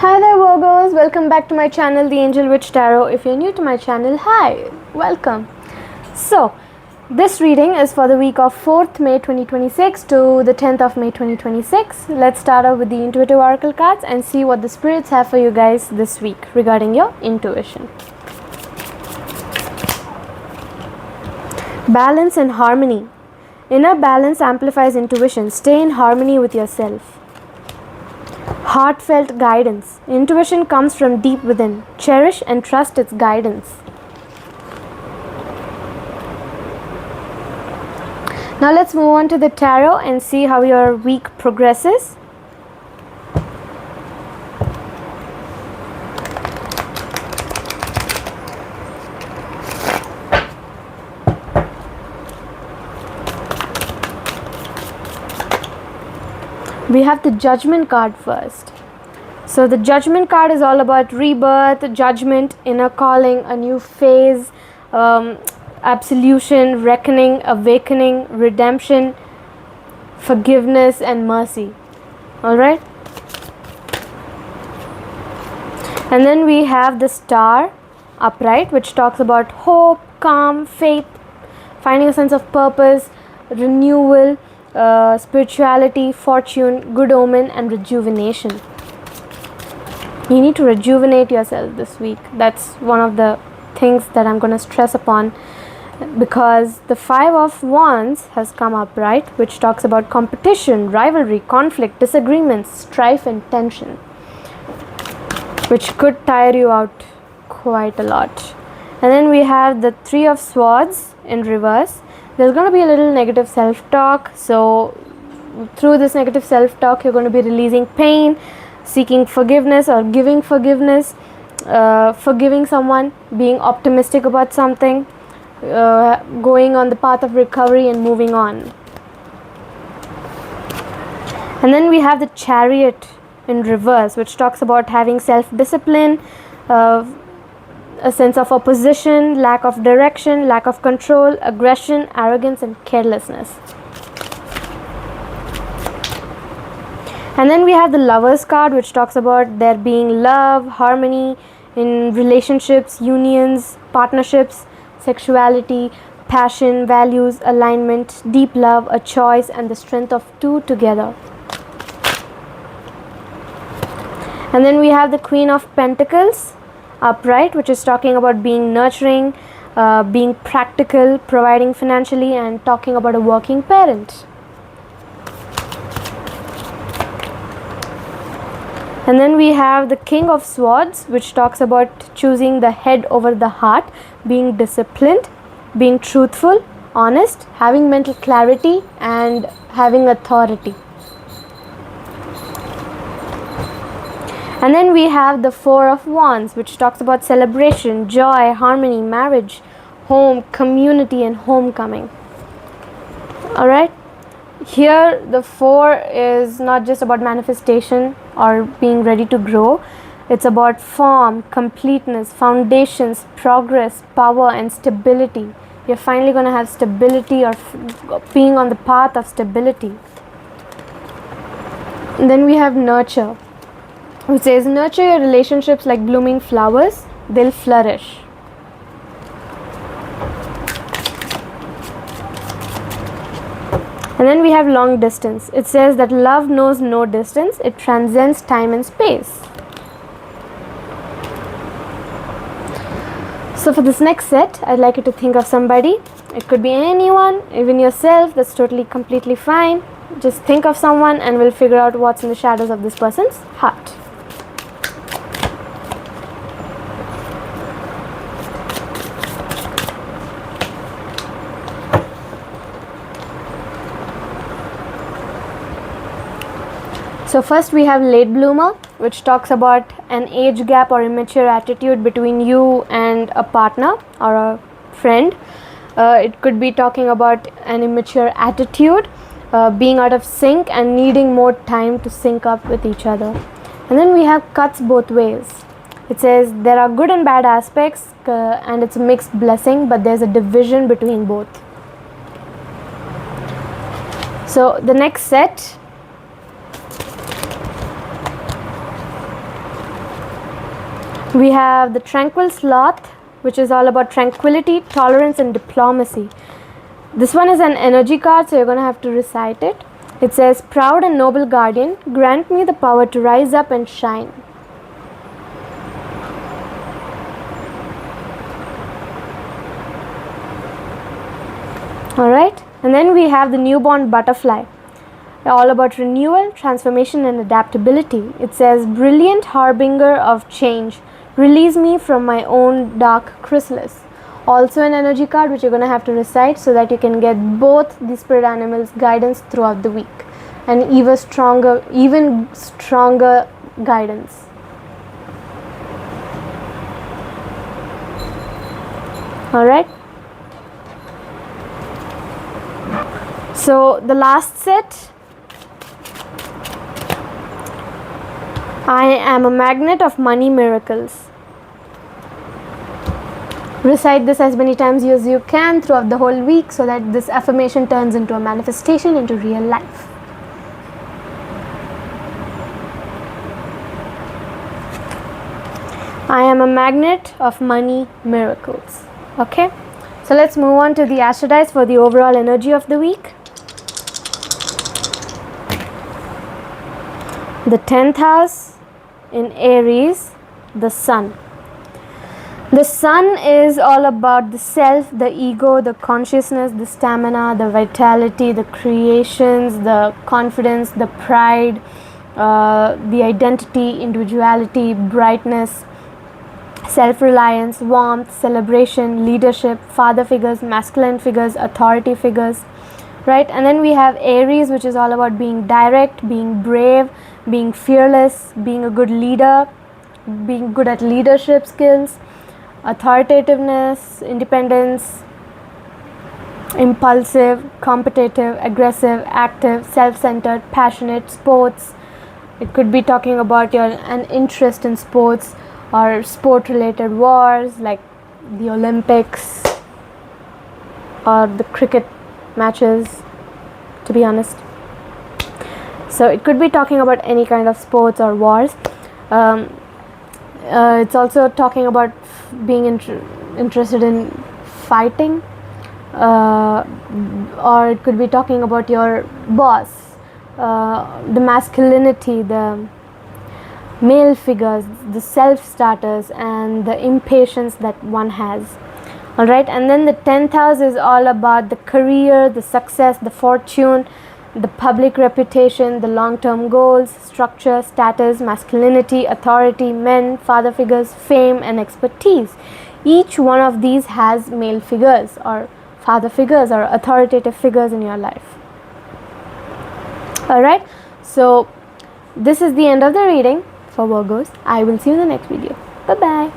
Hi there Virgos, welcome back to my channel The Angel Witch Tarot. If you're new to my channel, hi, welcome. So, this reading is for the week of 4th May 2026 to the 10th of May 2026. Let's start off with the intuitive oracle cards and see what the spirits have for you guys this week regarding your intuition. Balance and harmony. Inner balance amplifies intuition. Stay in harmony with yourself. Heartfelt guidance. Intuition comes from deep within. Cherish and trust its guidance. Now let's move on to the tarot and see how your week progresses. We have the Judgment card first. So the Judgment card is all about rebirth, judgment, inner calling, a new phase, absolution, reckoning, awakening, redemption, forgiveness and mercy. Alright? And then we have the Star upright, which talks about hope, calm, faith, finding a sense of purpose, renewal, spirituality, fortune, good omen and rejuvenation. You need to rejuvenate yourself this week. That's one of the things that I'm going to stress upon, because the 5 of Wands has come up, right, which talks about competition, rivalry, conflict, disagreements, strife and tension, which could tire you out quite a lot. And then we have the 3 of Swords in reverse. There's going to be a little negative self-talk. So through this negative self-talk, you're going to be releasing pain, seeking forgiveness or giving forgiveness, forgiving someone, being optimistic about something, going on the path of recovery and moving on. And then we have the Chariot in reverse, which talks about having self-discipline, a sense of opposition, lack of direction, lack of control, aggression, arrogance and carelessness. And then we have the Lovers card, which talks about there being love, harmony in relationships, unions, partnerships, sexuality, passion, values, alignment, deep love, a choice and the strength of 2 together. And then we have the Queen of Pentacles upright, which is talking about being nurturing, being practical, providing financially and talking about a working parent. And then we have the King of Swords, which talks about choosing the head over the heart, being disciplined, being truthful, honest, having mental clarity and having authority. And then we have the 4 of Wands, which talks about celebration, joy, harmony, marriage, home, community and homecoming. Alright? Here the 4 is not just about manifestation or being ready to grow. It's about form, completeness, foundations, progress, power and stability. You're finally going to have stability or being on the path of stability. And then we have Nurture, which says nurture your relationships like blooming flowers, they'll flourish. And then we have Long Distance. It says that love knows no distance, it transcends time and space. So for this next set, I'd like you to think of somebody. It could be anyone, even yourself, that's totally completely fine. Just think of someone and we'll figure out what's in the shadows of this person's heart. So first we have Late Bloomer, which talks about an age gap or immature attitude between you and a partner or a friend. It could be talking about an immature attitude, being out of sync and needing more time to sync up with each other. And then we have Cuts Both Ways. It says there are good and bad aspects and it's a mixed blessing, but there's a division between both. So the next set We have the tranquil sloth, which is all about tranquility, tolerance, and diplomacy. This one is an energy card, so you're going to have to recite it. It says, proud and noble guardian, grant me the power to rise up and shine. Alright, and then we have the newborn butterfly, all about renewal, transformation, and adaptability. It says, brilliant harbinger of change, release me from my own dark chrysalis. Also an energy card which you're going to have to recite so that you can get both the spirit animals guidance throughout the week and even stronger guidance. Alright, so the last set, I am a magnet of money miracles. Recite this as many times as you can throughout the whole week so that this affirmation turns into a manifestation into real life. I am a magnet of money miracles. Okay, so let's move on to the astro dice for the overall energy of the week. The 10th house in Aries, the Sun. The Sun is all about the self, the ego, the consciousness, the stamina, the vitality, the creations, the confidence, the pride, the identity, individuality, brightness, self-reliance, warmth, celebration, leadership, father figures, masculine figures, authority figures, right? And then we have Aries, which is all about being direct, being brave, being fearless, being a good leader, being good at leadership skills, authoritativeness, independence, impulsive, competitive, aggressive, active, self-centered, passionate, sports. It could be talking about an interest in sports or sport-related wars like the Olympics or the cricket matches, to be honest. So it could be talking about any kind of sports or wars. It's also talking about being interested in fighting, or it could be talking about your boss, the masculinity, the male figures, the self-starters, and the impatience that one has. Alright, and then the 10th house is all about the career, the success, the fortune, the public reputation, the long-term goals, structure, status, masculinity, authority, men, father figures, fame, and expertise. Each one of these has male figures or father figures or authoritative figures in your life. Alright, so this is the end of the reading for Virgos. I will see you in the next video. Bye-bye.